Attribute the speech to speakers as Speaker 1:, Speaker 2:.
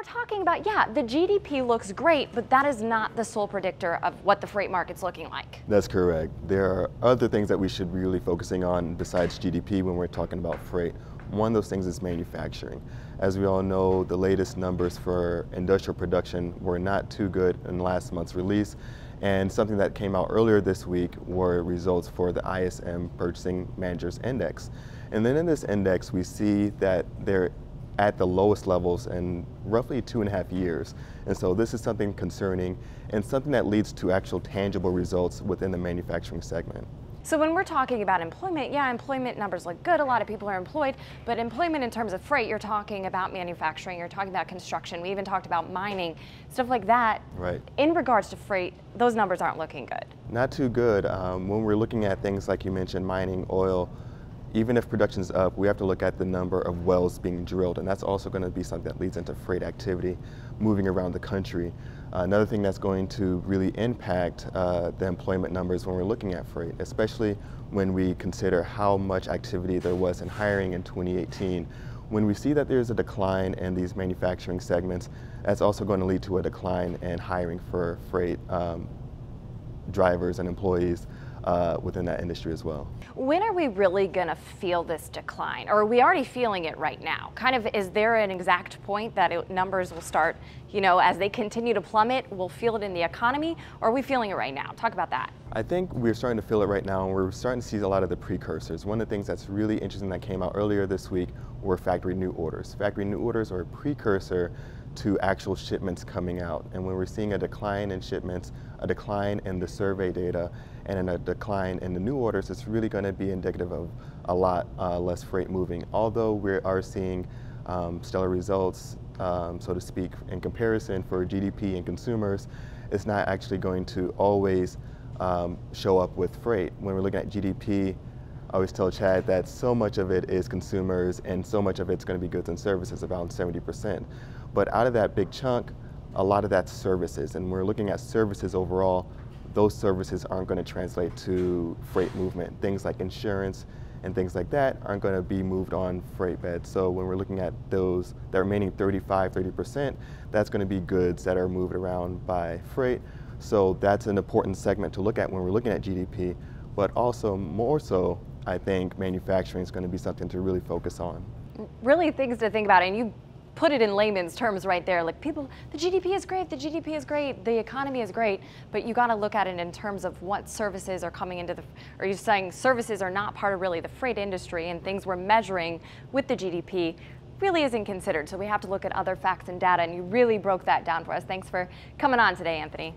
Speaker 1: we're talking about, yeah, the GDP looks great, but that is not the sole predictor of what the freight market's looking like.
Speaker 2: That's correct. There are other things that we should be really focusing on besides GDP when we're talking about freight. One of those things is manufacturing. As we all know, the latest numbers for industrial production were not too good in last month's release. And something that came out earlier this week were results for the ISM Purchasing Managers Index. And then in this index, we see that they're at the lowest levels in roughly 2.5 years. And so this is something concerning and something that leads to actual tangible results within the manufacturing segment.
Speaker 1: So when we're talking about employment, yeah, employment numbers look good. A lot of people are employed, but employment in terms of freight, you're talking about manufacturing, you're talking about construction. We even talked about mining, stuff like that.
Speaker 2: Right.
Speaker 1: In regards to freight, those numbers aren't looking good.
Speaker 2: Not too good. When we're looking at things like you mentioned, mining, oil, even if production's up, we have to look at the number of wells being drilled, and that's also going to be something that leads into freight activity moving around the country. Another thing that's going to really impact the employment numbers when we're looking at freight, especially when we consider how much activity there was in hiring in 2018. When we see that there's a decline in these manufacturing segments, that's also going to lead to a decline in hiring for freight drivers and employees within that industry as well.
Speaker 1: When are we really going to feel this decline? Or are we already feeling it right now? Kind of, is there an exact point that numbers will start, as they continue to plummet, we'll feel it in the economy? Or are we feeling it right now? Talk about that.
Speaker 2: I think we're starting to feel it right now, and we're starting to see a lot of the precursors. One of the things that's really interesting that came out earlier this week were factory new orders. Factory new orders are a precursor to actual shipments coming out. And when we're seeing a decline in shipments, a decline in the survey data, and a decline in the new orders, it's really going to be indicative of a lot less freight moving. Although we are seeing stellar results, so to speak, in comparison for GDP and consumers, it's not actually going to always show up with freight. When we're looking at GDP, I always tell Chad that so much of it is consumers and so much of it's going to be goods and services, around 70%. But out of that big chunk, a lot of that's services. And we're looking at services overall. Those services aren't going to translate to freight movement. Things like insurance and things like that aren't going to be moved on freight beds. So when we're looking at those, the remaining 30%, that's going to be goods that are moved around by freight. So that's an important segment to look at when we're looking at GDP. But also more so, I think manufacturing is going to be something to really focus on.
Speaker 1: Really things to think about, and you put it in layman's terms right there. Like people, the GDP is great, the GDP is great, the economy is great, but you got to look at it in terms of what services are coming into are you saying services are not part of really the freight industry, and things we're measuring with the GDP really isn't considered. So we have to look at other facts and data, and you really broke that down for us. Thanks for coming on today, Anthony.